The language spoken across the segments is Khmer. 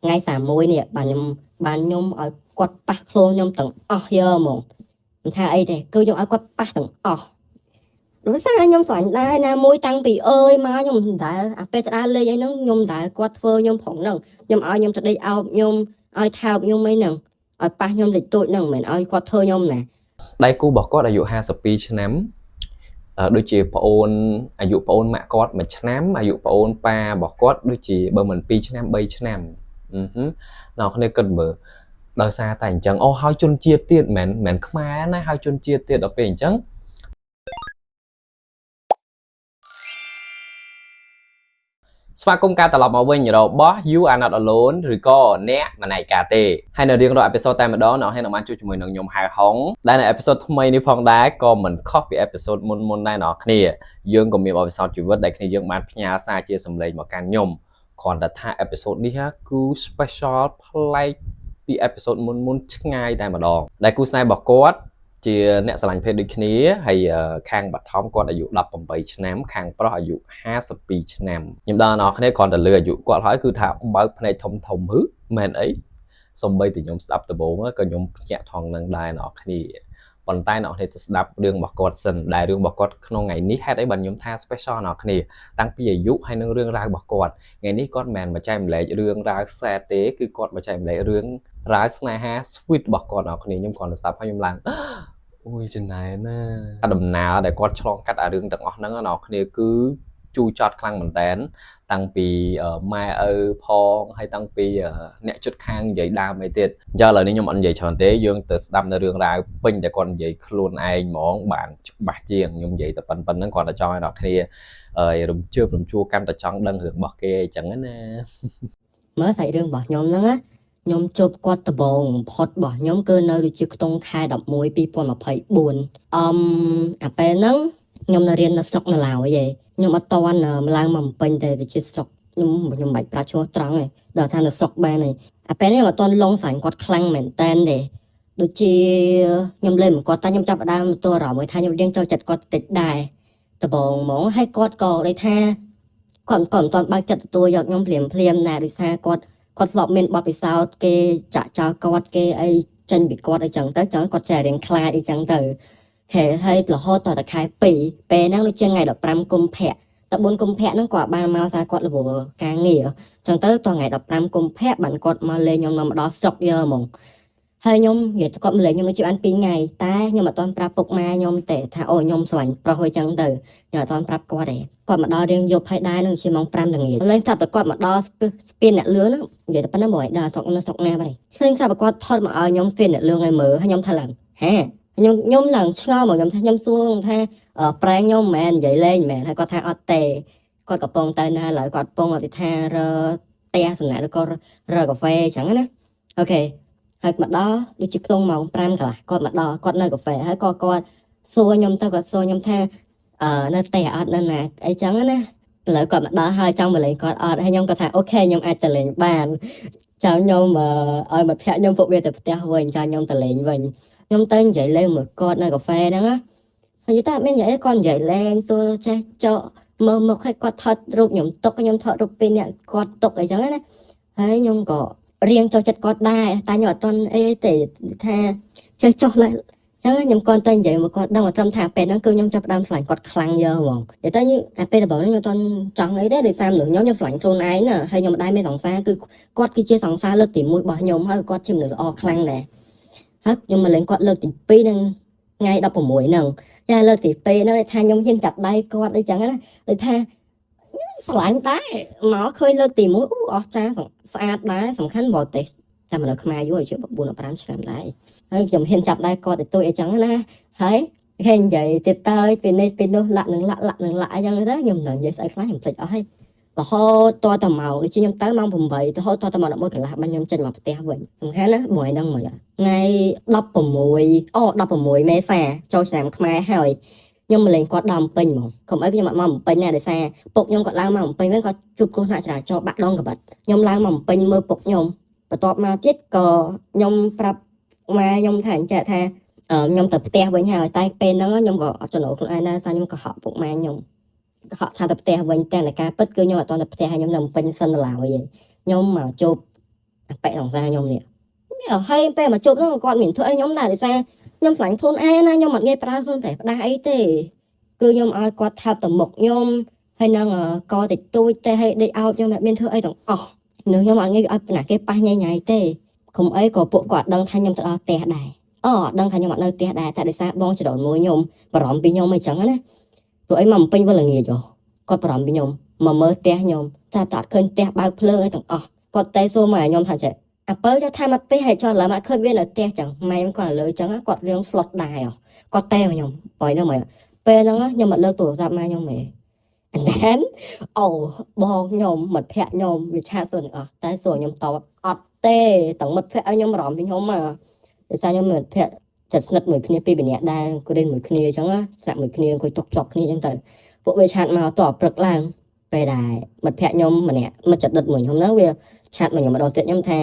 ngày xả môi nè bạn nhom ở quạt bạc luôn nhom từng giờ mong tha ấy thế cứ nhom ở quạt bạc từng đúng sao nhom sẵn đây nè môi tăng bị ơi mà nhom đã bây giờ lên ấy nó nhom đã quạt phơ nhom phỏng nè nhom ở nhom thật đây ao nhom ở thao nhom mấy nè ở ba nhom lịch tụi nè mình ở quạt thơ nhom nè ដៃគូរបស់គាត់អាយុ52ឆ្នាំដូចជាប្អូនអាយុប្អូនម៉ាក់គាត់1ឆ្នាំអាយុប្អូនប៉ារបស់គាត់ដូចជាបើមិន2ឆ្នាំ3ឆ្នាំអ្នកគ្នាគិតមើលដោយសារតែអញ្ចឹងអូហើយជនជាតិទៀតមិនខ្មែរណាហើយជនជាតិទៀតដល់ពេលអញ្ចឹងស្វាគមន៍ការត្រឡប់មកវិញរបស់ You Are Not Alone ឬក៏អ្នកមិនឯកាទេហើយនៅរៀងរាល់អេពីសូតតែម្ដងអ្នកនឹងបានជួបជាមួយនឹងខ្ញុំហៅហុងដែលនៅអេពីសូតថ្មីនេះផងដែរក៏មិនខុសពីអេពីសូតមុនដែរអ្នកគ្នាយើងក៏មានបទពិសោធន៍ជីវិតដែលគ្នាយើងបានផ្ញើសារជាសម្លេងមកកាន់ខ្ញុំគ្រាន់តែថាអេពីសូតនេះគឺ special ប្លែកពីអេពីសូតមុនឆ្ងាយតែម្ដងដែលគូស្នេហ៍របស់គាត់ជាអ្នកស្រឡាញ់ភេទដូចគ្នាហើយខាងបឋមគាត់អាយុ18ឆ្នាំខាងប្រុសអាយុ52ឆ្នាំខ្ញុំដល់អ្នកគ្នាគ្រាន់តែលើអាយុគាត់ហើយគឺថាបើកភ្នែកធំហឺមែនអីសំបីតែខ្ញុំស្ដាប់ដំបូងក៏ខ្ញុំភ្ញាក់ថងនឹងដែរអ្នកគ្នាប៉ុន្តែអ្នកគ្នាទៅស្ដាប់រឿងរបស់គាត់សិនដែលរឿងរបស់គាត់ក្នុងថ្ងៃនេះហេតុអីបានខ្ញុំថា special អ្នកគ្នាតាំងពីអាយុហើយនឹងរឿងរ៉ាវរបស់គាត់ថ្ងៃនេះគាត់មិនមែនមកចែកម្លែករឿងរ៉ាវ sad ទេគឺគាត់មកចែកម្លែករឿងរ៉ាវស្នេហា sweet របស់គាត់អ្នកគ្នាខ្ញុំគ្រាន់តែស្ដាប់ហើយខ្ញុំឡើងអូយចំណាយណាដំណើរដែលគាត់ឆ្លងកាត់អារឿងទាំងអស់ហ្នឹងអ្នកគ្នាគឺជូរចត់ខ្លាំងមែនតើតាំងពីម៉ែឪផងហើយតាំងពីអ្នកជិតខាងនិយាយដើមអីទៀតអញ្ចឹងឥឡូវនេះខ្ញុំអត់និយាយច្រើនទេយើងទៅស្ដាប់នៅរឿងរ៉ាវពេញតែគាត់និយាយខ្លួនឯងហ្មងបានច្បាស់ជាងខ្ញុំនិយាយតែប៉ុណ្្នឹងគាត់តែចង់ឲ្យអ្នកគ្នារំជើបរំជួលកាន់តែចង់ដឹងរឿងរបស់គេអញ្ចឹងណាមើលសាច់រឿងរបស់ខ្ញុំហ្នឹងណាខ្ញុំជួបគាត់ដំបូងបំផុតរបស់ខ្ញុំគឺនៅដូចជាក្នុងខែ11 2024អាពេលហ្នឹងខ្ញុំនៅរៀននៅស្រុកនៅឡាវឯងខ្ញុំអត់តន់ឡើងមកពេញតែជាស្រុកខ្ញុំបាច់ប្រាប់ឈ្មោះត្រង់ឯងដល់ថានៅស្រុកបានឯងអាពេលនេះអត់តន់លងសាញ់គាត់ខ្លាំងមែនតែនទេដូចជាខ្ញុំលេងមកគាត់តែខ្ញុំចាប់ផ្ដើមទៅអារម្មណ៍ថាខ្ញុំរៀងចូលចិត្តគាត់តិចដែរដំបូងហ្មងហើយគាត់ក៏ដូចថាគាត់មិនតន់បើកចិត្តទទួលយកខ្ញុំភ្លាមណាដោយសារគាត់ធ្លាប់មានបទពិសោធន៍គេចាក់ចោលគាត់គេអីចេញពីគាត់អីចឹងទៅចឹងគាត់ចេះរៀងខ្លាចអីចឹងទៅហើយរហូតតតែខែ2ពេលហ្នឹងដូចជាថ្ងៃ15កុម្ភៈតែ4កុម្ភៈហ្នឹងគាត់បានមកសារគាត់រវល់ការងារចឹងទៅតថ្ងៃ15កុម្ភៈបានគាត់មកលេងខ្ញុំមកដល់ស្រុកយើហ្មងហើយខ្ញុំនិយាយគាត់មកលេងខ្ញុំនៅជាបាន2ថ្ងៃតែខ្ញុំអត់ទាន់ប្រាប់ពុកម៉ែខ្ញុំទេថាអូខ្ញុំស្រឡាញ់ប្រុសអីចឹងទៅខ្ញុំអត់ទាន់ប្រាប់គាត់ទេគាត់មកដល់រៀងយប់ហើយដែរនឹងជាម៉ោង5ល្ងាចលេងស្រាប់តែគាត់មកដល់ស្ពានអ្នកលឿនហ្នឹងនិយាយតែប៉ុណ្្នឹងមកឲ្យដល់ស្រុកណាបាត់ឃើញស្រាប់តែគាត់ថតមកឲ្យខ្ញុំស្ពានអ្នកលឿនឲ្យមើលហើយខ្ញុំថាឡើងខ្ញុំឡើងឆ្ងល់មកខ្ញុំថាខ្ញុំសួរថាប្រែងខ្ញុំមិនមែននិយាយលេងមិនមែនហើយគាត់ថាអត់ទេគាត់កំពុងទៅណាឡើយគាត់កំពុងអធិដ្ឋានរផ្ទះសំណាក់ឬក៏រកាហ្វេអញ្ចឹងណាអូខេហើយមកដល់ដូចជាខ្ទង់ម៉ោង5កន្លះគាត់មកដល់គាត់នៅកាហ្វេហើយក៏គាត់សួរខ្ញុំទៅគាត់សួរខ្ញុំថានៅផ្ទះអត់នៅណាអីចឹងណាឥឡូវគាត់មកដល់ហើយចង់មកលេងគាត់អត់ហើយខ្ញុំក៏ថាអូខេខ្ញុំអាចទៅលេងបានចាំខ្ញុំឲ្យមកភ័ក្រខ្ញុំពួកវាទៅផ្ទះវិញចាំខ្ញុំទៅលេងវិញខ្ញុំទៅនិយាយលេងមួយគាត់នៅកាហ្វេហ្នឹងណានិយាយតែមាននិយាយគាត់និយាយលេងសួរចេះចោមើលមុខឲ្យគាត់ថតរូបខ្ញុំទុកខ្ញុំថតរូបពីអ្នកគាត់ទុកអីចឹងណាហើយខ្ញុំក៏រៀងចូលចិត្តគាត់ដែរតែខ្ញុំអត់ទាន់អីទេថាចេះចោះឡើងចឹងខ្ញុំគាត់ទៅនិយាយមកគាត់ដឹងថាត្រឹមថាពេលហ្នឹងគឺខ្ញុំចាប់ផ្ដើមស្រឡាញ់គាត់ខ្លាំងយើហ្មងនិយាយទៅពេលដំបូងខ្ញុំអត់ទាន់ចង់អីទេដោយសារមនុស្សខ្ញុំស្រឡាញ់ខ្លួនឯងណាហើយខ្ញុំមិនដែរមានសង្សារគឺគាត់គឺជាសង្សារលើកទី1របស់ខ្ញុំហើយគាត់ជាមនុស្សល្អខ្លាំងដែរហើយខ្ញុំមកលេងគាត់លើកទី2នឹងថ្ងៃ16ហ្នឹងតែលើកទី2ហ្នឹងថាខ្ញុំហ៊ានចាប់ដៃគាត់អីចឹងណាដូចថាស្រឡាញ់ដែរមកឃើញលើកទី1អូអស្ចារ្យស្អាតដែរសំខាន់បរទេសតែមនុស្សខ្មែរយូរជា4 5ឆ្នាំដែរហើយខ្ញុំហ៊ានចាប់ដៃគាត់ទៅទួយអីចឹងណាហើយគេនិយាយទៀតទៅពីនេះពីនោះលាក់នឹងលាក់អីចឹងទៅខ្ញុំនឹងនិយាយស្អីខ្លះខ្ញុំភ្លេចអស់ហើយរហូតតម៉ោងដូចខ្ញុំទៅម៉ោង8រហូតតម៉ោង11កន្លះបានខ្ញុំចេញមកផ្ទះវិញសំខាន់ណាមួយហ្នឹងមួយថ្ងៃ16មេសាចូលឆ្នាំខ្មែរហើយខ្ញុំមកលេងគាត់ដល់ពេញហ្មងកុំអីខ្ញុំអត់មកពេញណាដោយសារពុកខ្ញុំគាត់ឡើងមកពេញវិញគាត់ជួបគ្រោះថ្នាក់ចរាចរណ៍បាក់ដងកបាត់ខ្ញុំឡើងមកពេញមើលពុកខ្ញុំបន្ទាប់មកទៀតក៏ខ្ញុំប្រាប់ម៉ែខ្ញុំថាអញ្ចឹងថាខ្ញុំទៅផ្ទះវិញហើយតែពេលហ្នឹងខ្ញុំក៏អត់ចំណូលខ្លួនឯងដែរសារខ្ញុំក៏ហក់ពុកម៉ែខ្ញុំហក់ថាទៅផ្ទះវិញតែការពិតគឺខ្ញុំអត់ទាន់ទៅផ្ទះហើយខ្ញុំនៅពេញសិនឡើយខ្ញុំមកជួប ប៉ែសង្សារខ្ញុំនេះហើយពេលមកជប់នោះគាត់មានធ្វើអីខ្ញុំដែរដោយសារខ្ញុំឆ្លាញ់ខ្លួនឯងណាខ្ញុំអត់ងាយប្រើខ្លួនប្រេះផ្ដាស់អីទេគឺខ្ញុំឲ្យគាត់ថាបទៅមុខខ្ញុំហើយនឹងកតិចតួចទេហើយដេកអោបខ្ញុំមានធ្វើអីទាំងអស់នឹងខ្ញុំអត់ងាយឲ្យណាគេប៉ះញ៉ៃទេគុំអីក៏ពួកគាត់ដឹងថាខ្ញុំទៅដល់ផ្ទះដែរអត់ដឹងថាខ្ញុំអត់នៅផ្ទះដែរតែដោយសារបងចដូនមួយខ្ញុំបារម្ភពីខ្ញុំអីចឹងណាព្រោះអីមកពេញវល់ល្ងាចគាត់បារម្ភពីខ្ញុំមកមើលផ្ទះខ្ញុំថាតើអត់ឃើញផ្ទះបើកភ្លើងអីទាំងអស់គាត់តែសួរមកខ្ញុំថាចេះអាពើចុះថាមកផ្ទះហើយចុះឡើយមកឃើញវានៅផ្ទះចឹងម៉ែខ្ញុំគាត់លើចឹងគាត់រៀងស្លុតដែរគាត់តែមកខ្ញុំបើហ្នឹងមកពេលហ្នឹងខ្ញុំអត់លើកទូរស័ព្ទម៉ែខ្ញុំទេអញ្ចឹងអូបងខ្ញុំមិត្តភក្តិខ្ញុំវាឆាតសួរទាំងអស់តែសួរខ្ញុំតបអត់ទេទាំងមិត្តភក្តិឲ្យខ្ញុំបារម្ភពីខ្ញុំមកដោយសារខ្ញុំមិត្តភក្តិចិត្តស្និទ្ធមួយគ្នាពីរនាក់ដែរក៏រៀនមួយគ្នាអញ្ចឹងស្នាក់មួយគ្នាអង្គុយតុកចប់គ្នាអញ្ចឹងទៅពួកវាឆាតមកតបព្រឹកឡើងពេលដែរមិត្តភក្តិខ្ញុំម្នាក់មិត្តចិត្តដិតមួយខ្ញុំហ្នឹងវាឆាតមកខ្ញុំម្ដងទៀតខ្ញុំថា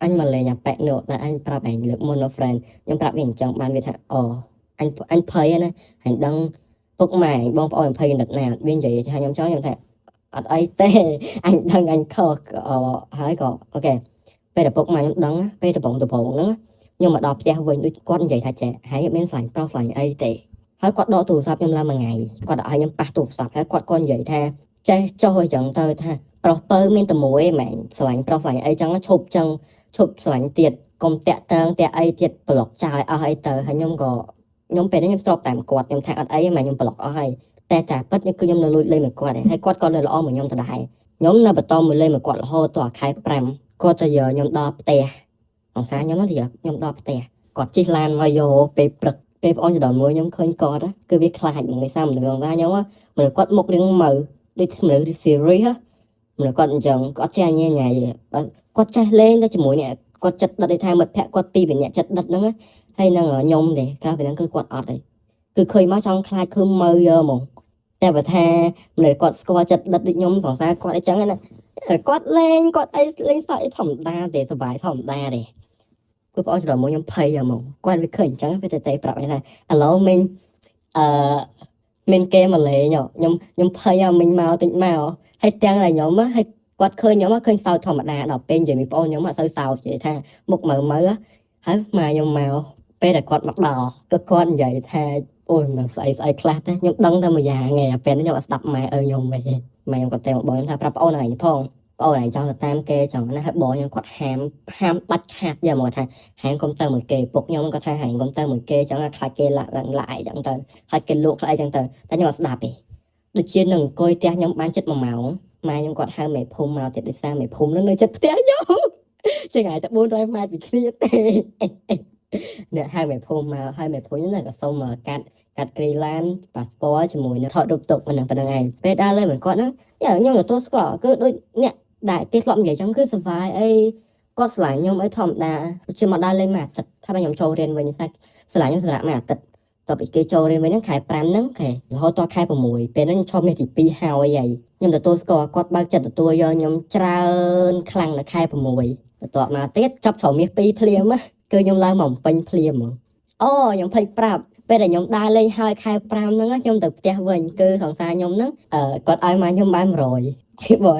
អញមកលេងអាប៉ែនោះតែអញប្រាប់ឯងលើកមុន no friend ខ្ញុំប្រាប់វាអញ្ចឹងបានវាថាអូអញភ័យណាអញដឹងពុកម៉ែបងប្អូនភ័យដិតណាវានិយាយថាខ្ញុំចង់ខ្ញុំថាអត់អីទេអញដឹងអញខុសហើយក៏អូខេពេលតែពុកម៉ែខ្ញុំដឹងពេលដំបងហ្នឹងខ្ញុំមកដល់ផ្ទះវិញដូចគាត់និយាយថាចេះហើយមានស្លាញ់ប្រុសស្លាញ់អីទេហើយគាត់ដកទូរស័ព្ទខ្ញុំឡើងមួយថ្ងៃគាត់ឲ្យខ្ញុំប៉ះទូរស័ព្ទហើយគាត់ក៏និយាយថាចេះចុះអញ្ចឹងទៅថាប្រុសពៅមានតែមួយឯងមែនស្លាញ់ប្រុសស្លាញ់អីចឹងឈប់ចឹងឈប់ស្លាញ់ទៀតកុំតាក់តើងតាក់អីទៀតប្លុកចោលអស់អីទៅហើយខ្ញុំពេលនេះខ្ញុំស្របតាមគាត់ខ្ញុំថាអត់អីម៉ែខ្ញុំប្លុកអស់ហើយតែតែពិតគឺខ្ញុំនៅលួចលេងមួយគាត់ហើយគាត់ក៏នៅល្អមួយខ្ញុំដដែលខ្ញុំនៅបន្តមួយលេងមួយគាត់រហូតដល់ខែ5គាត់ទៅយកខ្ញុំដល់ផ្ទះអង្សាខ្ញុំទៅយកខ្ញុំដល់ផ្ទះគាត់ជិះឡានមកយកពេលព្រឹកពេលបងចដមួយខ្ញុំឃើញគាត់គឺវាខ្លាចនឹងឯសាមនុស្សថាខ្ញុំមនុស្សគាត់មុខរៀងមើលដូចមនុស្ស serious មនុស្សគាត់អញ្ចឹងគាត់ចេះញ៉ៃញ៉ៃគាត់ចេះលេងតែជាមួយនេះគាត់ចិត្តដិតឯថាមិត្តភក្តិគាត់ពីរនាក់ចិត្តដិតហ្នឹងហើយនឹងខ្ញុំទេក្រៅពីហ្នឹងគឺគាត់អត់ទេគឺឃើញមកចង់ខ្លាចគឺមើលយកហ្មងតែបើថាមនុស្សគាត់ស្គាល់ចិត្តដិតដូចខ្ញុំសង្សារគាត់អីចឹងណាគាត់លេងគាត់អីលេងសើចធម្មតាទេសុបាយធម្មតាទេគឺបងច្រឡំមកខ្ញុំភ័យហ្មងគាត់វាឃើញអញ្ចឹងវាតែប្រាប់ឯថាឥឡូវមិញមានគេមកលេងខ្ញុំភ័យមិញមកតិចមកហើយទាំងតែខ្ញុំហើយគាត់ឃើញខ្ញុំឃើញសើចធម្មតាដល់ពេលនិយាយមីបងខ្ញុំអត់សូវសើចនិយាយថាមុខមើលហើយមកខ្ញុំមកពេលដែលគាត់មកដល់ក៏គាត់និយាយថាអូយមិនស្អីខ្លះទេខ្ញុំដឹងតែមួយយ៉ាងឯងពេលនេះខ្ញុំអត់ស្ដាប់ម៉ែខ្ញុំវិញម៉ែខ្ញុំគាត់តែមកបងខ្ញុំថាប្រាប់ប្អូនឯងផងប្អូនឯងចង់ទៅតាមគេចឹងណាហើយបងខ្ញុំគាត់ហាមដាច់ខាតយកមកថាហាមកុំទៅមួយគេពុកខ្ញុំគាត់ថាហាមកុំទៅមួយគេចឹងខ្លាចគេឡាក់ចឹងទៅខ្លាចគេលក់ខ្លាចចឹងទៅតែខ្ញុំអត់ស្ដាប់ទេដូចជានឹងអង្គុយផ្ទះខ្ញុំបានជិត1ម៉ោងម៉ែខ្ញុំគាត់ហៅមេភូមិមកទៀតដោយសារមេភូមិនឹងនៅជិតផ្ទះខ្ញុំចឹងហើយតែ400ម៉ែត្រពីគ្នាទេអ្នកហៅមេភូមិមកហើយមេភូមិហ្នឹងក៏សុំកាត់គ្រីឡានប៉ាសពតជាមួយនឹងថតរូបទុកប៉ុណ្ណឹងឯងពេលដល់លើមិនគាត់ហ្នឹងខ្ញុំទទួលស្គាល់គឺដូចអ្នកដែលគេធ្លាប់និយាយចឹងគឺសុបាយអីគាត់ស្រឡាញ់ខ្ញុំអីធម្មតាជិះមកដល់លេងមួយអាទិត្យថាខ្ញុំចូលរៀនវិញសាច់ស្រឡាញ់ខ្ញុំសម្រាប់មួយអាទិត្យតទៅពីគេចូលរៀនវិញហ្នឹងខែ5ហ្នឹងខែរហូតដល់ខែ6ពេលហ្នឹងខ្ញុំឈប់មាសទី2ហើយខ្ញុំទទួលស្គាល់គាត់បើកចិត្តទទួលយកខ្ញុំច្រើនខ្លាំងនៅខែ6បន្ទាប់មកទៀតចប់ត្រូវមាស2ភ្លាមគឺខ្ញុំឡើងមកពេញភ្លាមហ្មងអូខ្ញុំភ្លេចប្រាប់ពេលដែលខ្ញុំដើរលេងហើយខែ5ហ្នឹងខ្ញុំទៅផ្ទះវិញគឺសង្សារខ្ញុំហ្នឹងគាត់ឲ្យម៉ែខ្ញុំបាន100គេបើ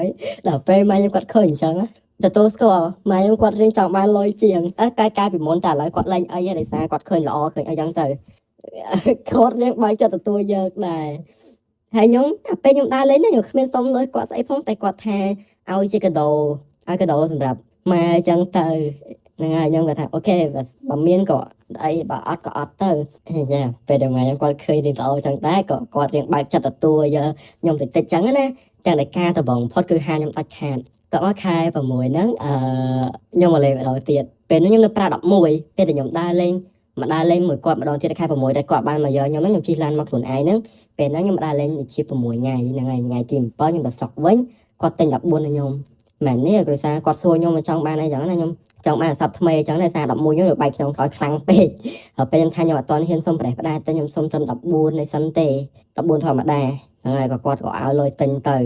ដល់ពេលម៉ែខ្ញុំគាត់ឃើញអញ្ចឹងទទួលស្គាល់ម៉ែខ្ញុំគាត់រៀងចង់បានលុយជាងកាលពីមុនតែឥឡូវគាត់លេងអីដោយសារគាត់ឃើញល្អឃើញអីចឹងទៅគាត់រៀងបើកចិត្តទទួលយកដែរហើយខ្ញុំពេលខ្ញុំដើរលេងខ្ញុំគ្មានសុំលុយគាត់ស្អីផងតែគាត់ថាឲ្យជាកាដូឲ្យកាដូសម្រាប់ម៉ែអញ្ចឹងទៅហ្នឹងហើយខ្ញុំគាត់ថាអូខេបើមានក៏អីបើអត់ក៏អត់ទៅយ៉ាពេលដែលម៉ែខ្ញុំគាត់ឃើញរៀងល្អចឹងដែរក៏គាត់រៀងបើកចិត្តទទួលយកខ្ញុំតិចចឹងណាតែតែការដំបងផុតគឺហាខ្ញុំដាច់ខាតក៏មកខែ6ហ្នឹងខ្ញុំមកលេងម្ដងទៀតពេលនោះខ្ញុំនៅប្រា11ពេលដែលខ្ញុំដើរលេងមួយគាត់ម្ដងទៀតខែ6តែគាត់បានមកយកខ្ញុំហ្នឹងខ្ញុំជិះឡានមកខ្លួនឯងហ្នឹងពេលហ្នឹងខ្ញុំដើរលេងជា6ថ្ងៃហ្នឹងហើយថ្ងៃទី7ខ្ញុំទៅស្រុកវិញគាត់ទិញ14ឲ្យខ្ញុំមែននេះដោយសារគាត់សួរខ្ញុំមកចង់បានអីចឹងណាខ្ញុំចង់បានអាស័ព្ទថ្មីអញ្ចឹងតែសារ11ខ្ញុំបែកក្នុងក្រោយខ្លាំងពេកហើយពេលខ្ញុំថាខ្ញុំអត់ទាន់ហ៊ានសុំប្រេះផ្ដាច់តែខ្ញុំសុំត្រឹម14នៃសិនទេ14ធម្មតាហ្នឹងហើយក៏គាត់ក៏ឲ្យលុយទិញទៅ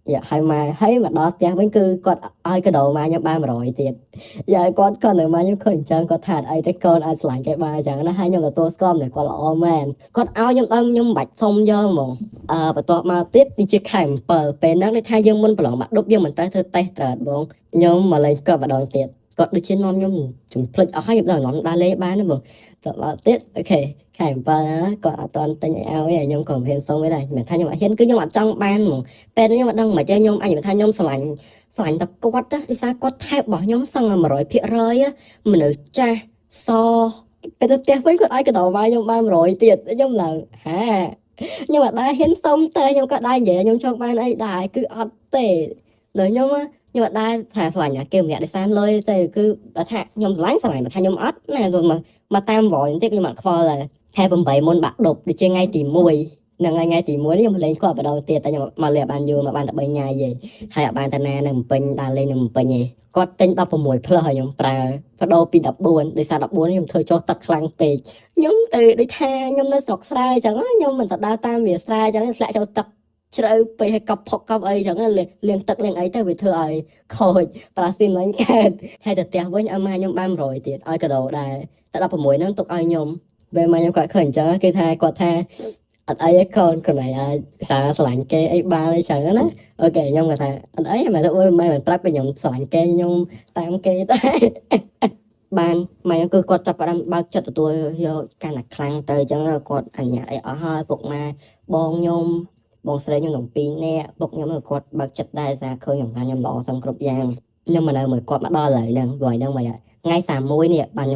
dạ hay mà đó tiếng vẫn cứ còn ai cái đầu mà nhắm ba mà rồi tiền dạ con ở mà nhắm khởi chân con thạt ai cái con ai lại cái ba chẳng nó hay nhầm là tôi com để con là man con áo nhắm tâm nhắm bạch xong dơ mong và tôi mà tiết đi chơi khảm bờ bên nó để thay dương mình bỏ mặt đốt dương mình tay thơ tay trợt bông nhắm mà lên con và đòn tiền còn đi trên non nhắm chúng plek ở hai nhắm đời nó đa lê ba nữa mong rồi mà tiết ok khảm bờ còn toàn tay áo này nhắm còn hiện xong với đây mẹ thay nhưng mà hiện cứ nhưng mà trong ban mong ពេលខ្ញុំអត់ដឹងមកចេះខ្ញុំអញថាខ្ញុំស្រឡាញ់តែគាត់ទេដោយសារគាត់ថែបរបស់ខ្ញុំសឹង100%មនុស្សចាស់សពេលទៅផ្ទះវិញគាត់ឲ្យកដោមកខ្ញុំបាន100ទៀតខ្ញុំឡើងហាខ្ញុំអត់ដែរហ៊ានសុំតែខ្ញុំក៏ដែរនិយាយខ្ញុំចង់បានអីដែរគឺអត់ទេលើខ្ញុំខ្ញុំអត់ដែរថាស្រឡាញ់គេម្នាក់ដោយសារលុយទេគឺបើថាខ្ញុំស្រឡាញ់ថាខ្ញុំអត់ណាមកតាមវ៉យបន្តិចខ្ញុំអត់ខ្វល់ដែរខែ8មុនបាក់ដប់ដូចជាថ្ងៃទី1 នឹងថ្ងៃទី1នេះខ្ញុំលេងគាត់ម្ដងទៀតតែខ្ញុំមកលេងបានយូរមកបានតែ3ញ៉ាយទេហើយអត់បានតាណានៅពេញដល់លេងនៅពេញទេគាត់ទិញ16 plus ឲ្យខ្ញុំប្រើបដូរពី14ដោយសារ14ខ្ញុំធ្វើចុះទឹកខ្លាំងពេកខ្ញុំទៅដូចថាខ្ញុំនៅស្រុកស្រែអញ្ចឹងខ្ញុំមិនទៅដើរតាមវាស្រែអញ្ចឹងស្លាក់ចូលទឹកជ្រៅពេកឲ្យកប់ផុកកប់អីអញ្ចឹងលាងទឹកលាងអីទៅវាធ្វើឲ្យខូចប្រាស៊ីនវិញកើតហើយទៅផ្ទះវិញឲ្យម៉ែខ្ញុំបាន100ទៀតឲ្យកដោដែរតែ16ហ្នឹងទុកឲ្យខ្ញុំពេលម៉ែខ្ញុំគាត់ឃើញអញ្ចឹងគេថាគាត់ថាអត់អីឯកូនnàyសារស្រឡាញ់គេអីបានអីចឹងណាអូខេខ្ញុំគាត់ថាអត់អីម៉ែទៅអើយម៉ែមិនប្រាប់ខ្ញុំស្រឡាញ់គេខ្ញុំតាមគេតែបានម៉ែគឺគាត់ចាប់ផ្ដើមបើកចិត្តទទួលយកកាន់តែខ្លាំងទៅអញ្ចឹងគាត់អញ្ញាតអីអស់ហើយពុកម៉ែបងខ្ញុំបងស្រីខ្ញុំទាំងពីរនាក់ពុកខ្ញុំគាត់បើកចិត្តដែរសារឃើញខ្ញុំល្អសឹងគ្រប់យ៉ាងខ្ញុំមកនៅមួយគាត់មកដល់ហើយហ្នឹងព្រោះហ្នឹងមកថ្ងៃ31នេះបាន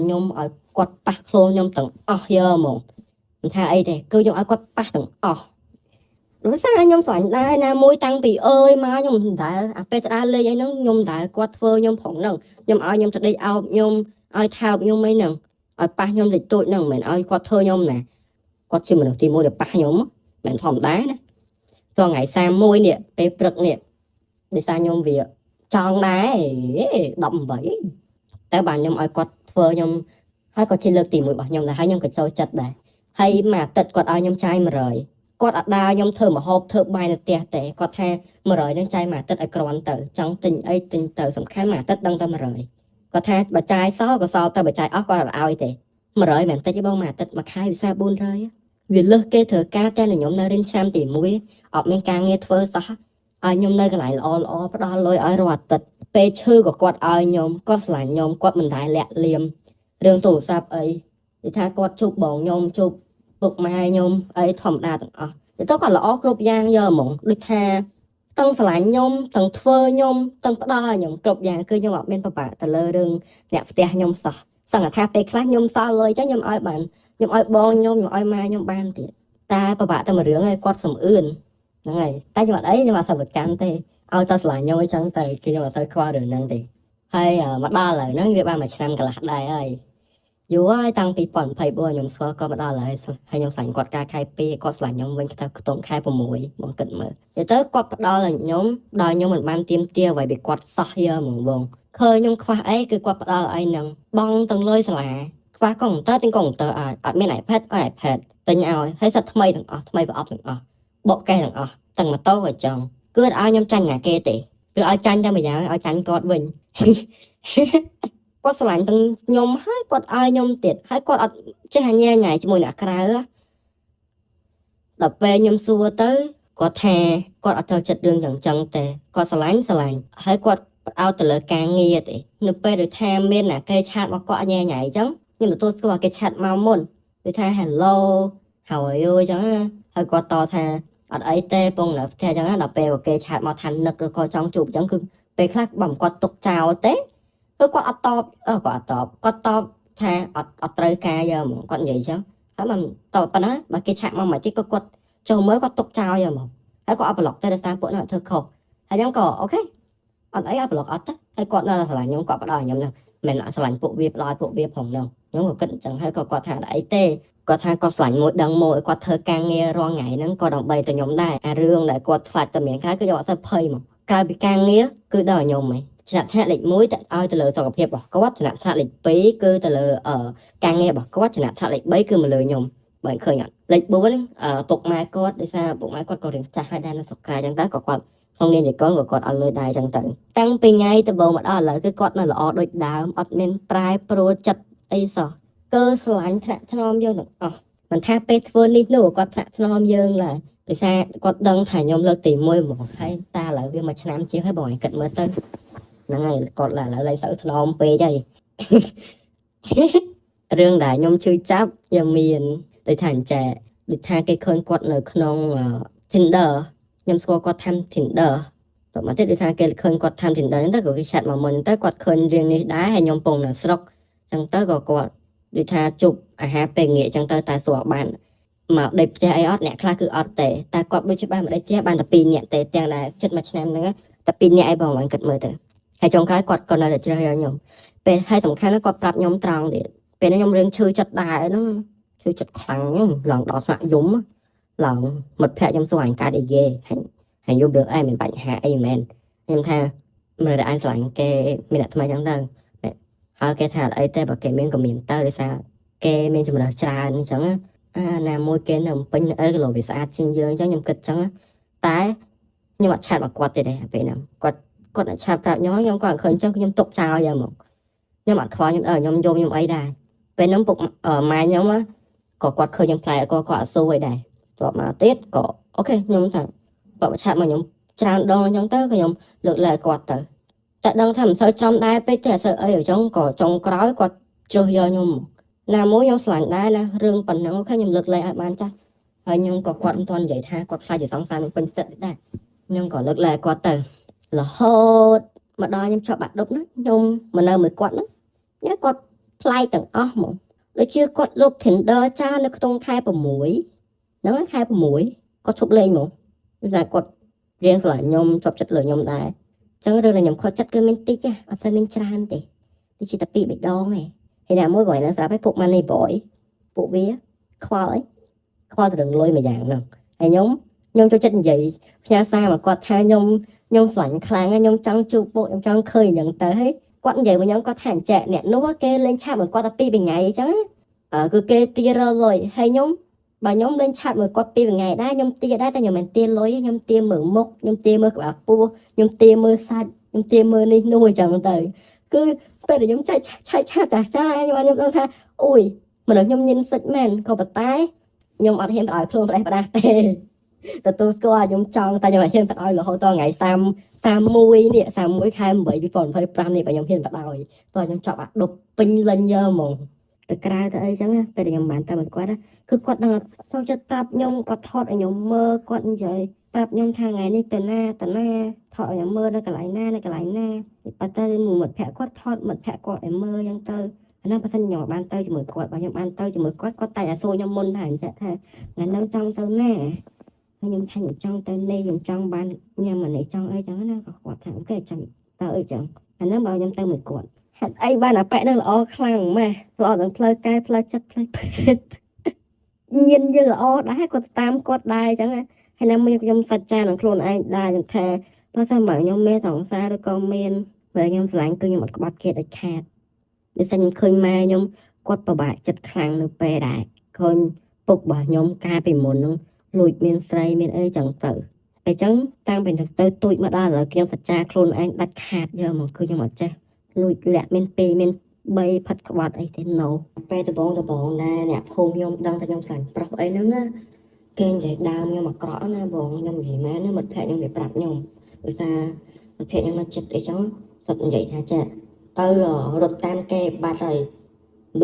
ខ្ញុំឲ្យគាត់ប៉ះខ្លួនខ្ញុំទាំងអស់យកហ្មងមិនថាអីទេគឺខ្ញុំឲ្យគាត់ប៉ះទាំងអស់ព្រោះសារខ្ញុំស្រឡាញ់ដែរណាមួយតាំងពីអើយមកខ្ញុំមិនដែលអាពេលស្ដារលេងអីហ្នឹងខ្ញុំមិនដែលគាត់ធ្វើខ្ញុំផងហ្នឹងខ្ញុំឲ្យខ្ញុំទៅដេកអោបខ្ញុំឲ្យថើបខ្ញុំអីហ្នឹងឲ្យប៉ះខ្ញុំតិចតួចហ្នឹងមិនឲ្យគាត់ធ្វើខ្ញុំណាគាត់ជាមនុស្សទី1ដែលប៉ះខ្ញុំមិនធម្មតាណាតថ្ងៃ31នេះពេលព្រឹកនេះដោយសារខ្ញុំវាចង់ដែរ18តែបានខ្ញុំឲ្យគាត់ធ្វើខ្ញុំហើយគាត់ជាលើកទី1របស់ខ្ញុំដែរហើយខ្ញុំក៏ចូលចិត្តដែរហើយមួយអាទិត្យគាត់ឲ្យខ្ញុំចាយ100គាត់អត់ដើរខ្ញុំធ្វើម្ហូបធ្វើបាយនៅផ្ទះទេគាត់ថា100នឹងចាយមួយអាទិត្យឲ្យគ្រាន់ទៅចង់ទិញអីទិញទៅសំខាន់មួយអាទិត្យដឹងតែ100គាត់ថាបើចាយសល់ក៏សល់ទៅបើចាយអស់គាត់អត់ឲ្យទេ100មិនតិចទេបងមួយអាទិត្យមួយខែវា400វាលើសគេធ្វើការតែខ្ញុំនៅរៀនឆ្នាំទី1អត់មានការងារធ្វើសោះឲ្យខ្ញុំនៅកន្លែងល្អផ្ដល់លុយឲ្យរាល់អាទិត្យពេលឈឺក៏គាត់ឲ្យខ្ញុំគាត់ស្រឡាញ់ខ្ញុំគាត់មិនដែលលាក់លៀមរឿងទូរស័ព្ទអីនិយាយថាគាត់ជួបបងខ្ញុំជួបពុកម៉ែខ្ញុំអីធម្មតាទាំងអស់ទៅគាត់ល្អគ្រប់យ៉ាងយកហ្មងដូចថាទាំងស្រឡាញ់ខ្ញុំទាំងធ្វើខ្ញុំទាំងផ្ដល់ឲ្យខ្ញុំគ្រប់យ៉ាងគឺខ្ញុំអត់មានប្របាកទៅលើរឿងអ្នកផ្ទះខ្ញុំសោះសង្ឃថាពេលខ្លះខ្ញុំសល់លុយចឹងខ្ញុំឲ្យបានខ្ញុំឲ្យបងខ្ញុំឲ្យម៉ែខ្ញុំបានទៀតតែប្របាកតែមួយរឿងឲ្យគាត់សំអឿនហ្នឹងហើយតែខ្ញុំអត់អីខ្ញុំអត់សូវប្រកាន់ទេឲ្យតែស្រឡាញ់ខ្ញុំអញ្ចឹងទៅគឺខ្ញុំអត់សូវខ្វល់រឿងហ្នឹងទេហើយមកដល់ឥឡូវហ្នឹងវាបានមួយឆ្នាំកន្លះដែរហើយយូរហើយតាំងពី2024ខ្ញុំស្គាល់គាត់មកដល់ហើយខ្ញុំស្លាញ់គាត់ការខែ2គាត់ស្លាញ់ខ្ញុំវិញទៅខ្ទង់ខែ6បងគិតមើលទៅគាត់ផ្ដល់ឲ្យខ្ញុំដល់ខ្ញុំមិនបានទៀមទាអ្វីពីគាត់សោះយើហ្មងបងឃើញខ្ញុំខ្វះអីគឺគាត់ផ្ដល់ឲ្យហ្នឹងបងទាំងលុយសាលាខ្វះកុំព្យូទ័រទិញកុំព្យូទ័រឲ្យអត់មាន iPad ឲ្យ iPad ទិញឲ្យហើយសិតថ្មីទាំងអស់ថ្មីប្រអប់ទាំងអស់បកកេះទាំងអស់ទាំងម៉ូតូក៏ចង់គឺអត់ឲ្យខ្ញុំចាញ់ណាគេទេគឺឲ្យចាញ់តែម្យ៉ាងឲ្យចាញ់គាត់វិញគាត់ស្រឡាញ់ទាំងខ្ញុំហើយគាត់ឲ្យខ្ញុំទៀតហើយគាត់អត់ចេះញ៉ែញ៉ៃជាមួយអ្នកក្រៅដល់ពេលខ្ញុំសួរទៅគាត់ថាគាត់អត់ចូលចិត្តរឿងចឹងទេគាត់ស្រឡាញ់ហើយគាត់ផ្ដោតទៅលើការងារទេនៅពេលដែលថាមានអ្នកគេឆាតមកគាត់ញ៉ែញ៉ៃអញ្ចឹងខ្ញុំទទួលស្គាល់គេឆាតមកមុនគេថា hello how are you អញ្ចឹងហើយគាត់តថាអត់អីទេពងនៅផ្ទះអញ្ចឹងដល់ពេលគេឆាតមកថានឹកឬក៏ចង់ជួបអញ្ចឹងគឺពេលខ្លះបើគាត់ទុកចោលទេគឺគាត់អត់តបគាត់តបថាអត់ត្រូវការយកហ្មងគាត់និយាយចឹងហើយមិនតបប៉ុណ្ណាបើគេឆាក់មកមួយទៀតក៏គាត់ចូលមើលគាត់ទុកចោលយកហ្មងហើយគាត់អត់ប្លុកទេដោយសារពួកនោះធ្វើខុសហើយខ្ញុំក៏អូខេអត់អីអត់ប្លុកអត់ទេហើយគាត់នៅស្រឡាញ់ខ្ញុំគាត់ផ្ដល់ខ្ញុំហ្នឹងមិនស្រឡាញ់ពួកវាផ្ដល់ពួកវាផងហ្នឹងខ្ញុំក៏គិតអញ្ចឹងហើយគាត់ថាអីទេគាត់ថាគាត់ស្រឡាញ់មួយដឹងមួយគាត់ធ្វើការងាររាល់ថ្ងៃហ្នឹងគាត់ដើម្បីតែខ្ញុំដែរអារឿងដែលគាត់ខ្លាចតែមានក្រៅគឺខ្ញុំអត់សូវភ័យហ្មងក្រៅពីការងារគឺដល់ខ្ញុំហ៎ចំណាត់ថ្នាក់លេខ1ទៅឲ្យទៅលើសុខភាពរបស់គាត់ចំណាត់ថ្នាក់លេខ2គឺទៅលើការងាររបស់គាត់ចំណាត់ថ្នាក់លេខ3គឺមកលើខ្ញុំប bạn khơi nhận lấy bốn bột mai cốt để sao bột mai cốt có riêng cha hai đàn nó sọc cài chẳng tới có quạt không nên để con của cốt ở lưới đài chẳng tới tăng pin ngay từ bầu mà đó là cái cốt nó là ở đôi đào ở bên prai pro chặt ấy sao cơ sánh thạ thnom dương được mình tha pet phơi đi nụ cốt thạ thnom dương là để sao cốt đăng thải nhom lơ tìm môi một hay ta là viên mà nam chiếu hay bòi cận mới tới ngày cốt là lấy sợ thnom pe đây រឿងដែលខ្ញុំជួយចាប់យ៉ាងមានដូចថាអញ្ចឹងដូចថាគេឃើញគាត់នៅក្នុង Tinder ខ្ញុំស្គាល់គាត់តាម Tinder តោះមកទៀតដូចថាគេឃើញគាត់តាម Tinder ហ្នឹងទៅក៏គេឆាតមកមុនទៅគាត់ឃើញរឿងនេះដែរហើយខ្ញុំពងនៅស្រុកអញ្ចឹងទៅក៏គាត់ដូចថាជប់អាហារពេលងាកអញ្ចឹងទៅតែស្រួលបានមកដេកផ្ទះអីអត់អ្នកខ្លះគឺអត់ទេតែគាត់ដូចជាបានមកដេកផ្ទះបានតែ2នាក់ទេទាំងដែលចិត្តមួយឆ្នាំហ្នឹងតែ2នាក់អីបងមិនគិតមើលទៅហើយចុងក្រោយគាត់ក៏នៅតែជ្រើសរើសខ្ញុំពេលហើយសំខាន់គាត់ប្រាប់ខ្ញុំត្រង់ទៀត ពេលខ្ញុំរឿងឈឺចិត្តដែរហ្នឹងឈឺចិត្តខ្លាំងខ្ញុំឡើងដល់ស្នាក់យំឡើងមិត្តភក្តិខ្ញុំសួរអញកើតអីគេហើយយំរឿងអីមានបញ្ហាអីមែនខ្ញុំថាមើលតែអញឆ្លាញ់គេមានអ្នកថ្មីចឹងទៅហើយគេថាអីទេបើគេមានក៏មានទៅដោយសារគេមានចំណេះច្រើនអញ្ចឹងណាមួយគេនៅពេញអីក៏លោវាស្អាតជាងយើងអញ្ចឹងខ្ញុំគិតចឹងតែខ្ញុំអត់ឆាតមកគាត់ទេដែរពេលហ្នឹងគាត់អត់ឆាតប្រាប់ខ្ញុំគាត់ឃើញចឹងខ្ញុំទុកចោលយ៉ាងហ្មងខ្ញុំអត់ខ្វល់ខ្ញុំយំខ្ញុំអីដែរ ពេលហ្នឹងពុកម៉ែខ្ញុំក៏គាត់ឃើញខ្ញុំផ្លែក៏គាត់អត់សួរអីដែរគាត់មកទៀតក៏អូខេខ្ញុំថាគាត់ឆាតមកខ្ញុំច្រើនដងអញ្ចឹងទៅក៏ខ្ញុំលើកលែងគាត់ទៅតែដឹងថាមិនសូវចំដែរពេកទេអត់សូវអីអញ្ចឹងក៏ចុងក្រោយគាត់ជ្រើសយកខ្ញុំណាមួយខ្ញុំឆ្លាញ់ដែរណារឿងប៉ុណ្ណឹងអូខេខ្ញុំលើកលែងឲ្យបានចាស់ហើយខ្ញុំក៏គាត់មិនទាន់និយាយថាគាត់ខ្លាចជាសង្សារនឹងពេញចិត្តដែរខ្ញុំក៏លើកលែងគាត់ទៅរហូតមកដល់ខ្ញុំជាប់បាក់ដប់ណាខ្ញុំមកនៅមួយគាត់ណាគាត់ ផ្លាយទាំងអស់ហ្មងដូចជាគាត់លុប Tinder ចោលនៅក្នុងខែ6ហ្នឹងខែ6គាត់ឈប់លេងហ្មងតែគាត់រៀងស្រឡាញ់ខ្ញុំជាប់ចិត្តលើខ្ញុំដែរអញ្ចឹងរឿងដែលខ្ញុំខកចិត្តគឺមានតិចអត់សូវមានច្រើនទេដូចជាតែ2 3ដងឯងហើយណាមួយបងណាស្រាប់ឲ្យពួក Money Boy ពួកវាខ្វល់អីខ្វល់រឿងលុយមួយយ៉ាងហ្នឹងហើយខ្ញុំចូលចិត្តនិយាយផ្ញើសារមកគាត់ថាខ្ញុំស្រឡាញ់ខ្លាំងខ្ញុំចង់ជួបពួកខ្ញុំចង់ឃើញអញ្ចឹងទៅហើយ គាត់និយាយមកខ្ញុំគាត់ថាអញ្ចឹងអ្នកនោះគេលេងឆាតមកគាត់តែ2 ថ្ងៃអញ្ចឹងគឺគេទារលុយហើយខ្ញុំបើខ្ញុំលេងឆាតមកគាត់2 ថ្ងៃដែរខ្ញុំទាដែរតែខ្ញុំមិនទាលុយខ្ញុំទាមើលមុខខ្ញុំទាមើលក្បាលពោះខ្ញុំទាមើលសាច់ខ្ញុំទាមើលនេះនោះអញ្ចឹងទៅគឺពេលដែលខ្ញុំឆាតខ្ញុំដឹងថាអូយមនុស្សខ្ញុំញិនសិចមែនក៏ប៉ុន្តែខ្ញុំអត់ហ៊ានឲ្យខ្លួនផ្ដេសផ្ដាស់ទេទទួលស្គាល់ខ្ញុំចង់តែខ្ញុំអត់ហ៊ានឲ្យរហូតដល់ថ្ងៃ31នេះ31ខែ8 2025នេះបើខ្ញុំហ៊ានបដ ாய் តើខ្ញុំចប់អាដប់ពេញលេញយើហ្មងទៅក្រៅទៅអីចឹងពេលខ្ញុំបានទៅមួយគាត់គឺគាត់នឹងចូលចិត្តប្រាប់ខ្ញុំគាត់ថតឲ្យខ្ញុំមើលគាត់និយាយប្រាប់ខ្ញុំថាថ្ងៃនេះទៅណាថតឲ្យខ្ញុំមើលនៅកន្លែងណាបើទៅមិត្តភក្តិគាត់ថតមិត្តភក្តិគាត់ឲ្យមើលចឹងទៅអាហ្នឹងបើសិនខ្ញុំបានទៅជាមួយគាត់បើខ្ញុំបានទៅជាមួយគាត់តែឲ្យសួរខ្ញុំមុនថាអញ្ចឹងថាថ្ងៃហ្នឹងចង់ទៅណា ខ្ញុំថាខ្ញុំចង់ទៅនេះខ្ញុំចង់បានញ៉ាំអានេះចង់អីចឹងណាក៏គាត់ថាអូខេចាំទៅអីចឹងអាហ្នឹងបើខ្ញុំទៅមួយគាត់ហេតុអីបានអាប៉ែហ្នឹងល្អខ្លាំងម៉េះល្អទាំងផ្លូវកាយផ្លូវចិត្តផ្លូវភេទញៀនយើងល្អដែរគាត់តាមគាត់ដែរចឹងហើយណាមួយខ្ញុំសច្ចានឹងខ្លួនឯងដែរខ្ញុំថាបើសិនបើខ្ញុំមានសង្សារឬក៏មានបើខ្ញុំស្រឡាញ់គឺខ្ញុំអត់ក្បត់គេដាច់ខាតដូចខ្ញុំឃើញម៉ែខ្ញុំគាត់ពិបាកចិត្តខ្លាំងនៅពេលដែរឃើញពុករបស់ខ្ញុំកាលពីមុនហ្នឹង លួចមានស្រីមានអីចឹងទៅអញ្ចឹងតាំងពីទៅទូចមកដល់ឥឡូវខ្ញុំសច្ចាខ្លួនឯងដាច់ខាតយកមកគឺខ្ញុំអត់ចេះលួចលាក់មាន2មាន3ផិតក្បត់អីទេ no ពេលដបងណាអ្នកភូមិខ្ញុំដឹងថាខ្ញុំស្លាញ់ប្រុសអីហ្នឹងណាគេនិយាយដើមខ្ញុំអាក្រក់ណាបងខ្ញុំនិយាយមែនណាមិត្តភក្តិខ្ញុំវាប្រាប់ខ្ញុំដោយសារមិត្តភក្តិខ្ញុំនៅចិត្តអីចឹងសុទ្ធនិយាយថាចេះទៅរត់តាមគេបាត់ហើយ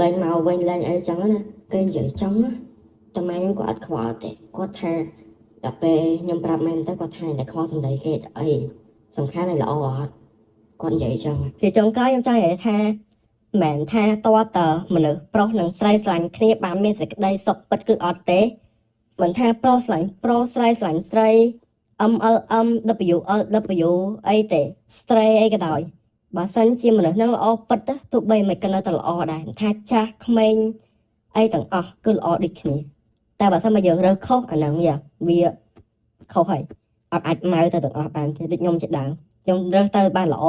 លេងមកវិញលេងអីចឹងណាគេនិយាយចឹងណា តែម៉ែខ្ញុំក៏អត់ខ្វល់ទេគាត់ថាដល់ពេលខ្ញុំប្រាប់ម៉ែទៅគាត់ថាតែខ្វល់សម្ដីគេអីសំខាន់តែល្អអត់គាត់និយាយចឹងគេចុងក្រោយខ្ញុំចង់និយាយថាមិនថាតើតើមនុស្សប្រុសនិងស្រីស្រឡាញ់គ្នាបានមានសេចក្តីសុខពិតគឺអត់ទេមិនថាប្រុសស្រឡាញ់ប្រុសស្រីស្រឡាញ់ស្រី MLM WLW អីទេស្រីអីក៏ដោយបើសិនជាមនុស្សនឹងល្អពិតទោះបីមិនក៏នៅតែល្អដែរថាចាស់ក្មេងអីទាំងអស់គឺល្អដូចគ្នា តែបើសិនមកយើងរើសខុសអាហ្នឹងវាខុសហើយអត់អាចមកទៅទាំងអស់បានទេដូចខ្ញុំជាដើមខ្ញុំរើសទៅបានល្អ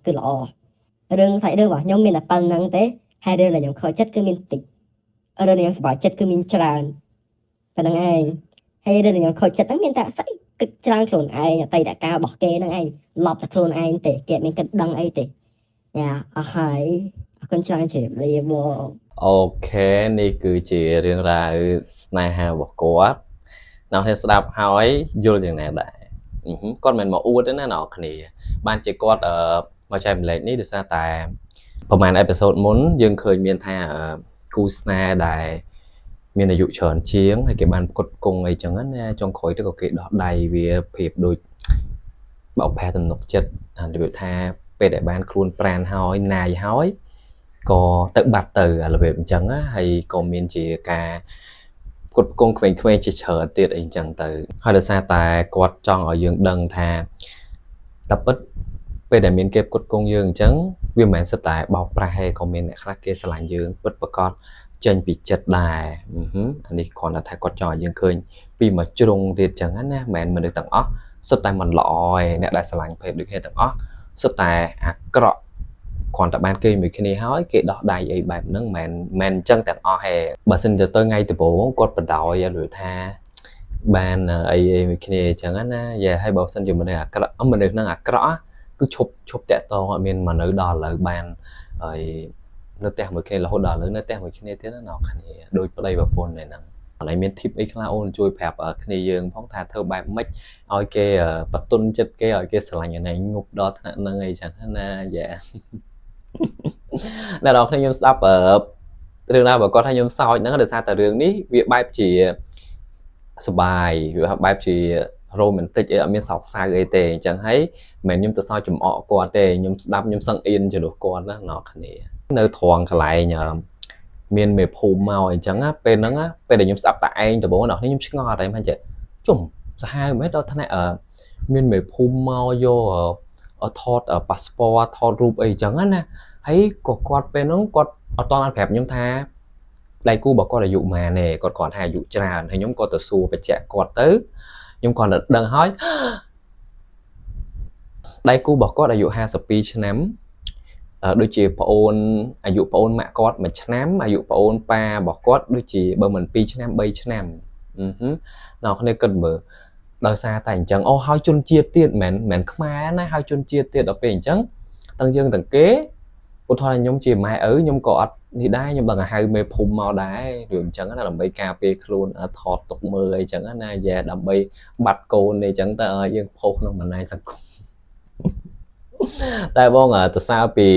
គឺល្អរឿងសាច់រឿងរបស់ខ្ញុំមានតែប៉ុណ្្នឹងទេហើយរឿងដែលខ្ញុំខកចិត្តគឺមានតិចរឿងដែលខ្ញុំសប្បាយចិត្តគឺមានច្រើន ប៉ុណ្្នឹងឯងហើយរឿងខ្ញុំខូចចិត្តហ្នឹងមានតែស្អីគិតច្រើនខ្លួនឯងអតីតកាលរបស់គេហ្នឹងឯងឡប់តែខ្លួនឯងទេគេមានគិតដឹងអីទេយ៉ាអស់ហើយអរគុណច្រើនជម្រាបលាបង អូខេនេះគឺជារឿងរ៉ាវស្នេហារបស់គាត់អ្នកនេះស្ដាប់ហើយយល់យ៉ាងណាដែរគាត់មិនមកអួតទេណាអ្នកគ្នាបានជាគាត់មកចែកម្លែកនេះដោយសារតែប្រហែលអេពីសូតមុនយើងឃើញមានថាគូស្នេហ៍ដែលមានអាយុច្រើនជាងហើយគេបានផ្គត់ផ្គង់អីចឹងណាចុងក្រោយទៅក៏គេដោះដៃវាប្រៀបដូចបោកផែទំនុកចិត្តរបៀបថាពេលដែលបានខ្លួនប្រានហើយណាយហើយក៏ទៅបាត់ទៅរបៀបអញ្ចឹងហើយក៏មានជាការផ្គត់ផ្គង់ក្មេងៗជាច្រើនទៀតអីអញ្ចឹងទៅហើយដោយសារតែគាត់ចង់ឲ្យយើងដឹងថាតែពិតពេលដែលមានគេផ្គត់ផ្គង់យើងអញ្ចឹងវាមិនមែនសិតតែបោកប្រាស់ទេក៏មានអ្នកខ្លះគេស្រឡាញ់យើងពិតប្រាកដចេញពីចិត្តដែរអានេះគ្រាន់តែថាគាត់ចង់ឲ្យយើងឃើញពីមួយជ្រុងទៀតអញ្ចឹងណាមិនមែនមនុស្សទាំងអស់សុទ្ធតែមិនល្អឯអ្នកដែលស្រឡាញ់ភេទដូចគ្នាទាំងអស់សុទ្ធតែអាក្រក់គ្រាន់តែបានគេមួយគ្នាហើយគេដោះដៃអីបែបហ្នឹងមិនអញ្ចឹងទាំងអស់ហេបើសិនទៅថ្ងៃដំបូងគាត់បដ ாய் ឲ្យថាបានអីមួយគ្នាអញ្ចឹងណាយ៉ាហើយបើសិនជាមនុស្សអាក្រក់មនុស្សហ្នឹងអាក្រក់គឺឈប់តាក់តងអត់មានមកនៅដល់ឥឡូវបានហើយនៅផ្ទះមួយគ្នារហូតដល់ឥឡូវនៅផ្ទះមួយគ្នាទៀតណាអ្នកគ្នាដូចប្តីប្រពន្ធហ្នឹងឥឡូវមាន tip អីខ្លះអូនជួយប្រាប់គ្នាយើងផងថាធ្វើបែបម៉េចឲ្យគេបតុនចិត្តគេឲ្យគេស្រឡាញ់អានេះងប់ដល់ថ្នាក់ហ្នឹងអីចឹងណាយ៉ាអ្នកនរខ្ញុំស្ដាប់រឿងរ៉ាវរបស់គាត់ថាខ្ញុំសោចហ្នឹងដោយសារតែរឿងនេះវាបែបជាសបាយវាបែបជារ៉ូមែនទិកអីអត់មានសោកសៅអីទេអញ្ចឹងហើយមិនខ្ញុំទៅសោចចំអកគាត់ទេខ្ញុំស្ដាប់ខ្ញុំសឹងអៀនជំនួសគាត់ណាអ្នកគ្នានៅត្រង់កន្លែងមានមេភូមិមកអញ្ចឹងពេលហ្នឹងពេលដែលខ្ញុំស្ដាប់តែឯងដំបូងអ្នកខ្ញុំឆ្ងល់តែមិនចេះជុំសាហាវមិនដល់ថ្នាក់មានមេភូមិមកយកថតប៉ាសពតថតរូបអីចឹងណាហើយក៏គាត់ពេលហ្នឹងគាត់អត់តន់ប្រាប់ខ្ញុំថាដៃគូរបស់គាត់អាយុប៉ុន្មានទេគាត់គាត់ថាអាយុច្រើនហើយខ្ញុំក៏ទៅសួរបញ្ជាក់គាត់ទៅខ្ញុំគាត់ដឹងហើយដៃគូរបស់គាត់អាយុ52ឆ្នាំដូចជាប្អូនអាយុប្អូនម៉ាក់គាត់1ឆ្នាំអាយុប្អូនប៉ារបស់គាត់ដូចជាបើមិន2ឆ្នាំ3ឆ្នាំអ្នកគ្នាគិតមើលដោយសារតែអញ្ចឹងអូហើយជនជាតិទៀតមិនខ្មែរណាហើយជនជាតិទៀតដល់ពេលអញ្ចឹងទាំងយើងទាំងគេឧទាហរណ៍ខ្ញុំជាម៉ែឪខ្ញុំក៏អត់នេះដែរខ្ញុំដឹងហៅមេភូមិមកដែរឬអញ្ចឹងណាដើម្បីការពារខ្លួនថតទុកមើលអីចឹងណាយ៉ាដើម្បីបាត់កូនអីចឹងទៅឲ្យយើងផុសក្នុងបណ្ដាញសង្គមតែបងទៅសារពី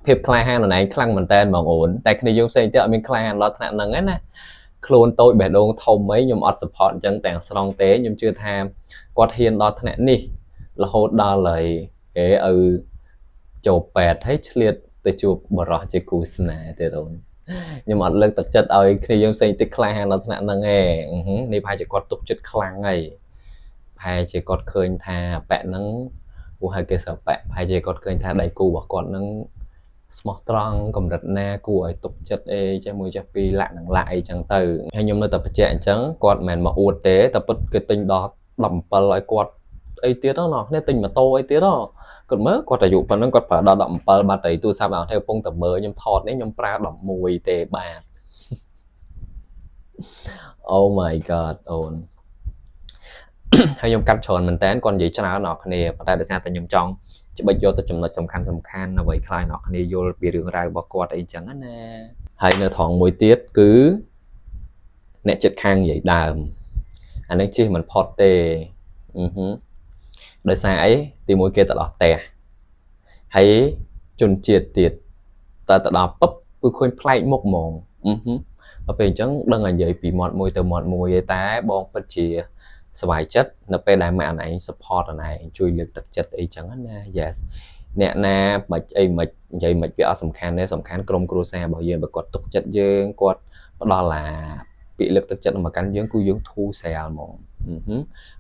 ភាពក្លាហានណៃខ្លាំងមែនតើបងអូនតែគ្នាយើងផ្សេងទៀតអត់មានក្លាហានដល់ថ្នាក់ហ្នឹងណាខ្លួនតូចបេះដូងធំអីខ្ញុំអត់ support អញ្ចឹងទាំងស្រុងទេខ្ញុំជឿថាគាត់ហ៊ានដល់ថ្នាក់នេះរហូតដល់ហើយគេឲ្យចូលពេទ្យហើយឆ្លៀតទៅជួបបរិះជាគូស្នេហ៍ទេអូនខ្ញុំអត់លើកទឹកចិត្តឲ្យគ្នាយើងផ្សេងទៀតក្លាហានដល់ថ្នាក់ហ្នឹងទេនេះប្រហែលជាគាត់ទុកចិត្តខ្លាំងហើយប្រហែលជាគាត់ឃើញថាប៉ែហ្នឹងគូហៅគេសប៉ែប្រហែលជាគាត់ឃើញថាដៃគូរបស់គាត់ហ្នឹងស្មោះត្រង់កម្រិតណាគួរឲ្យទុកចិត្តអីចេះមួយចេះពីរលាក់នឹងលាក់អីចឹងទៅហើយខ្ញុំនៅតែបញ្ជាក់អញ្ចឹងគាត់មិនមែនមកអួតទេតែពិតគេទិញដល់17ឲ្យគាត់អីទៀតហ្នឹងគ្នាទិញម៉ូតូអីទៀតហ្នឹងគាត់មើលគាត់អាយុប៉ុណ្ណឹងគាត់ប្រើដល់17បាត់ទៅទូរស័ព្ទដល់តែកំពុងតែមើលខ្ញុំថតនេះខ្ញុំប្រើ11ទេបាទ Oh my god អូនហើយខ្ញុំកាត់ច្រើនមែនតើគាត់និយាយច្រើនដល់គ្នាប៉ុន្តែដោយសារតែខ្ញុំចង់ច្បិចយកទៅចំណុចសំខាន់អ្វីខ្លះអ្នកគ្នាយល់ពីរឿងរ៉ាវរបស់គាត់អីចឹងណាហើយនៅត្រង់មួយទៀតគឺអ្នកចិត្តខាងនិយាយដើមអានេះជិះមិនផុតទេដោយសារអីទីមួយគេទៅដល់ផ្ទះហើយជនជាតិទៀតតែទៅដល់ពឹបគឺឃើញប្លែកមុខហ្មងដល់ពេលអញ្ចឹងដឹងតែនិយាយពីមាត់មួយទៅមាត់មួយឯតែបងពិតជាសប្បាយចិត្តនៅពេលដែលម៉ាក់អនឯង support អនឯងជួយលើកទឹកចិត្តអីចឹងណា yes អ្នកណាមិនអីមិននិយាយមិនវាអត់សំខាន់ទេសំខាន់ក្រុមគ្រួសាររបស់យើងបើគាត់ទុកចិត្តយើងគាត់ផ្ដល់អាពាក្យលើកទឹកចិត្តមកកាន់យើងគឺយើងធូរស្រាលហ្មង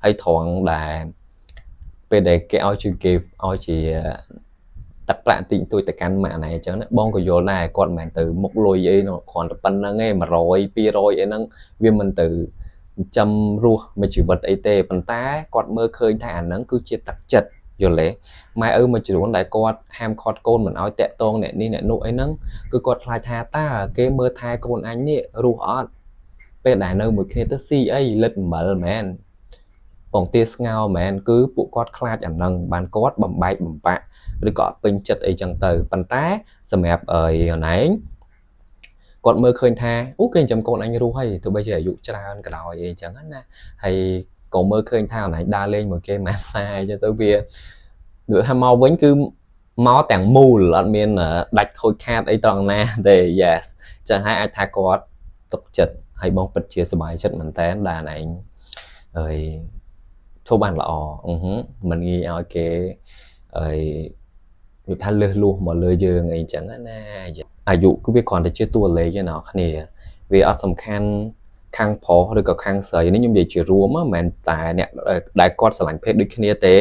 ហើយត្រង់ដែលពេលដែលគេឲ្យជួយគេឲ្យជាទឹកប្រាក់តិចតួចទៅកាន់ម៉ាក់អនឯងអញ្ចឹងណាបងក៏យល់ដែរគាត់មិនមែនទៅមុខលុយអីនោះគ្រាន់តែប៉ុណ្្នឹងឯង100 200អីហ្នឹងវាមិនទៅចាំរស់មួយជីវិតអីទេប៉ុន្តែគាត់មើលឃើញថាអាហ្នឹងគឺជាទឹកចិត្តយល់ទេម៉ែឪមួយជ្រួនដែលគាត់ហាមឃាត់កូនមិនឲ្យតាក់ទងអ្នកនេះអ្នកនោះអីហ្នឹងគឺគាត់ខ្លាចថាតើគេមើលថែកូនអញនេះរស់អត់ព ពេលដែលនៅមួយគ្នាទៅស៊ីអីលិតអំបិលមែនបងទាស្ងោមែនគឺពួកគាត់ខ្លាចអានឹងបានគាត់បំបែកបំបាក់ឬក៏អត់ពេញចិត្តអីចឹងទៅប៉ុន្តែសម្រាប់អណែងគាត់មើលឃើញថាអូគេចាំកូនអញរស់ហើយទោះបីជាអាយុច្រើនក៏ដោយអីចឹងណាហើយក៏មើលឃើញថាអណែងដើរលេងមួយគេម៉ាសាអីចឹងទៅវាដូចថាមកវិញគឺមកទាំងមូលអត់មានដាច់ខូចខាតអីត្រង់ណាទេ yes ចឹងហើយអាចថាគាត់ទុកចិត្តហើយបងពិតជាសប្បាយចិត្តមែនតើដែលអណែងហើយធ្វើបានល្អមិនងាយឲ្យគេហើយនិយាយថាលឺលួសមកលើយើងអីចឹងណាអាយុគឺវាគ្រាន់តែជាតួលេខឯណោះគ្នាវាអត់សំខាន់ខាងប្រុសឬក៏ខាងស្រីនេះខ្ញុំនិយាយជារួមមិនមែនតែអ្នកដែលគាត់ស្រឡាញ់ភេទដូចគ្នាទេ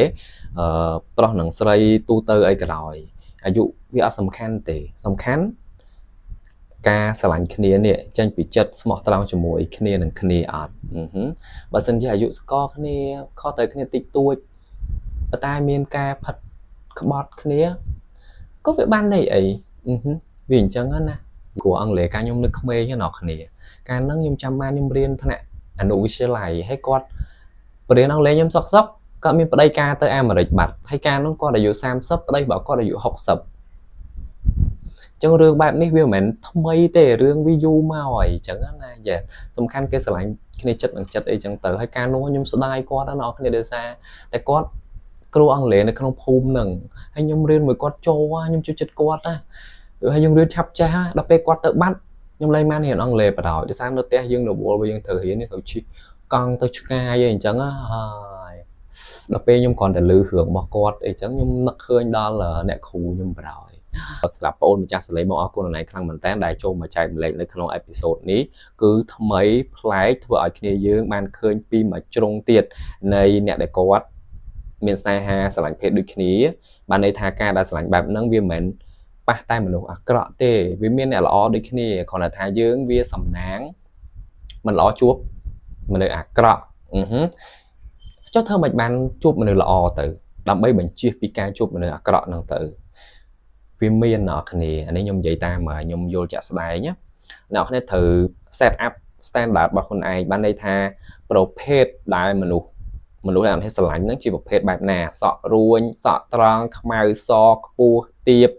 ប្រុសនិងស្រីទូទៅអីក៏ដោយអាយុវាអត់សំខាន់ទេសំខាន់ការស្រឡាញ់គ្នានេះចេញពីចិត្តស្មោះត្រង់ជាមួយគ្នានឹងគ្នាអត់បើសិនជាអាយុស្គាល់គ្នាខុសទៅគ្នាតិចតួចតែមានការផិតក្បត់គ្នាក៏វាបានន័យអីវាអញ្ចឹងណាគ្រូអង់គ្លេសកាលខ្ញុំនៅក្មេងណោះគ្នាកាលហ្នឹងខ្ញុំចាំបានខ្ញុំរៀនថ្នាក់អនុវិទ្យាល័យហើយគាត់បរៀនអង់គ្លេសខ្ញុំសុកគាត់មានប្តីការទៅអាមេរិកបាត់ហើយកាលហ្នឹងគាត់អាយុ30ប្តីបើគាត់អាយុ60ចឹងរឿងបែបនេះវាមិនមែនថ្មីទេរឿងវាយូរមកហើយចឹងណាយ៉ាសំខាន់គេស្រឡាញ់គ្នាចិត្តនឹងចិត្តអីចឹងទៅហើយការនោះខ្ញុំស្ដាយគាត់ណាអ្នកគ្នាដោយសារតែគាត់គ្រូអង់គ្លេសនៅក្នុងភូមិហ្នឹងហើយខ្ញុំរៀនមួយគាត់ចូលខ្ញុំជួយចិត្តគាត់ណាហើយខ្ញុំរៀនឆាប់ចេះដល់ពេលគាត់ទៅបាត់ខ្ញុំលែងបានរៀនអង់គ្លេសបណ្ដោយដោយសារនៅផ្ទះយើងរវល់យើងត្រូវរៀននេះទៅជិះកង់ទៅឆ្ងាយអីអញ្ចឹងហើយដល់ពេលខ្ញុំគ្រាន់តែលឺរឿងរបស់គាត់អីចឹងខ្ញុំនឹកឃើញដល់អ្នកគ្រូខ្ញុំបណ្ដោយសម្រាប់បងអូនម្ចាស់សលេងមកអរគុណណែខ្លាំងមែនតើដែលចូលមកចែកម្លែកនៅក្នុងអេពីសូតនេះគឺថ្មីប្លែកធ្វើឲ្យគ្នាយើងបានឃើញពីមួយជ្រុងទៀតនៃអ្នកដែលគាត់មានស្នេហាស្រឡាញ់ភេទដូចគ្នាបានន័យថាការដែលស្រឡាញ់បែបហ្នឹងវាមិនមែនប៉ះតែមនុស្សអាក្រក់ទេវាមានអ្នកល្អដូចគ្នាគ្រាន់តែថាយើងវាសំណាងមិនល្អជួបមនុស្សអាក្រក់ចុះធ្វើមិនបានជួបមនុស្សល្អទៅដើម្បីបញ្ជៀសពីការជួបមនុស្សអាក្រក់ហ្នឹងទៅវាមានអ្នកគ្នាអានេះខ្ញុំនិយាយតាមខ្ញុំយល់ជាក់ស្ដែងណាអ្នកគ្នាត្រូវ set up standard របស់ខ្លួនឯងបានន័យថាប្រភេទដែលមនុស្សដែលអត់ស្រឡាញ់ហ្នឹងជាប្រភេទបែបណាសក់រួញសក់ត្រង់ខ្មៅសខ្ពស់ទាប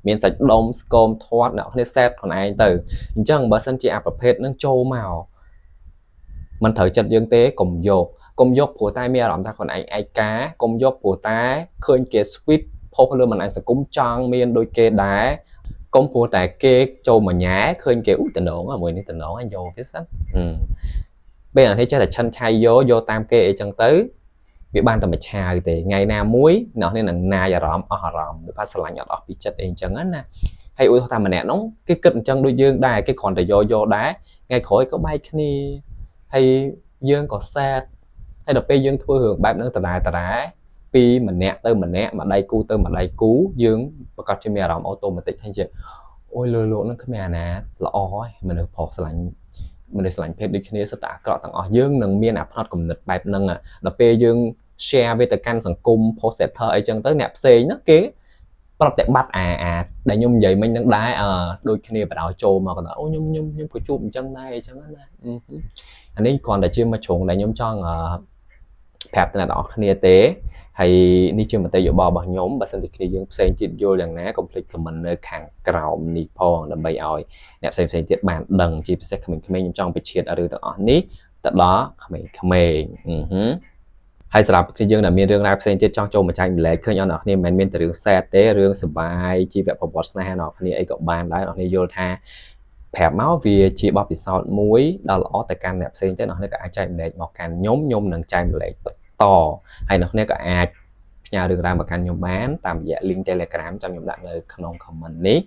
មានសាច់ដុំស្គមធាត់អ្នកគ្នា set ខ្លួនឯងទៅអញ្ចឹងបើសិនជាអាប្រភេទហ្នឹងចូលមកมันត្រូវចិត្តយើងទេកុំយកព្រោះតែមានអារម្មណ៍ថាខ្លួនឯងឯកាកុំយកព្រោះតែឃើញគេ sweet ផុសលើមិនឯងសង្គមចង់មានដូចគេដែរកុំព្រោះតែគេចូលមកញ៉ែឃើញគេតំណងមួយនេះតំណងអញយកវាសិនពេលអានេះចេះតែឆិនឆៃយកតាមគេអីចឹងទៅវាបានតែមួយឆាវទេថ្ងៃណាមួយអ្នកនេះនឹងណាយអារម្មណ៍អស់អារម្មណ៍ដូចថាស្រឡាញ់អត់អស់ពីចិត្តអីចឹងណាហើយឧទាហរណ៍ថាម្នាក់នោះគេគិតអញ្ចឹងដូចយើងដែរគេគ្រាន់តែយកដែរថ្ងៃក្រោយក៏បែកគ្នាហើយយើងក៏សែតហើយដល់ពេលយើងធ្វើរឿងបែបហ្នឹងដដែលពីម្នាក់ទៅម្នាក់ម្ដាយគូទៅម្ដាយគូយើងប្រកាសជាមានអារម្មណ៍អូតូម៉ាទិកថាអូយលើលោកហ្នឹងគ្មានអាណាល្អហើយមនុស្សប្រុសស្រឡាញ់ភេទដូចគ្នាសិតតែអាក្រក់ទាំងអស់យើងនឹងមានអាផ្នត់គំនិតបែបហ្នឹងដល់ពេលយើង share វាទៅកាន់សង្គម post setter អីចឹងទៅអ្នកផ្សេងហ្នឹងគេប្រតិបត្តិដែលខ្ញុំនិយាយមិញហ្នឹងដែរដូចគ្នាបដៅចូលមកក៏អូខ្ញុំក៏ជួបអញ្ចឹងដែរអញ្ចឹងណាអានេះគ្រាន់តែជាមួយជ្រុងដែលខ្ញុំចង់ប្រាប់ដល់អ្នកទាំងអស់គ្នាទេហើយនេះជាមតិយោបល់របស់ខ្ញុំបើសិនជាគ្នាយើងផ្សេងទៀតយល់យ៉ាងណាកុំភ្លេច comment នៅខាងក្រោមនេះផងដើម្បីឲ្យអ្នកផ្សេងទៀតបានដឹងជាពិសេសក្មេងៗខ្ញុំចង់បញ្ជាក់រឿងទាំងអស់នេះទៅដល់ក្មេងហើយសម្រាប់គ្នាយើងដែលមានរឿងរ៉ាវផ្សេងទៀតចង់ចូលមកចែកម្លែកឃើញអ្នកនរគ្នាមិនមែនតែរឿង sad ទេរឿងសុបាយជីវប្រវត្តិស្នេហាអ្នកនរគ្នាអីក៏បានដែរអ្នកនរគ្នាយល់ថាប្រាប់មកវាជាបទពិសោធន៍មួយដ៏ល្អទៅកាន់អ្នកផ្សេងទៀតអ្នកនរគ្នាក៏អាចចែកម្លែកមកកាន់ខ្ញុំនឹងចែកម្លែកបន្តហើយអ្នកនរគ្នាក៏អាចផ្ញើរឿងរ៉ាវមកកាន់ខ្ញុំបានតាមរយៈ link Telegram ចាំខ្ញុំដាក់នៅក្នុង comment នេះ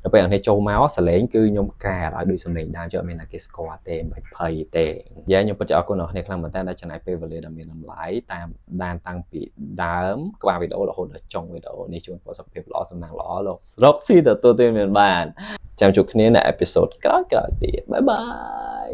ដល់ពេលអ្នកនរគ្នាចូលមកសលេងគឺខ្ញុំកែឲ្យដូចសំឡេងដើមចូលអត់មានតែគេស្គាល់ទេមិនភ័យទេយ៉ាខ្ញុំពិតជាអរគុណអ្នកនរគ្នាខ្លាំងមែនតើដែលចំណាយពេលវេលាដ៏មានតម្លៃតាមដានតាំងពីដើមក្បាលវីដេអូរហូតដល់ចុងវីដេអូនេះជូនសុខភាពល្អសំណាងល្អលោកស្រុកស៊ីទទួលទានមានបានចាំជួបគ្នានៅអេពីសូតក្រោយៗទៀតបាយបាយ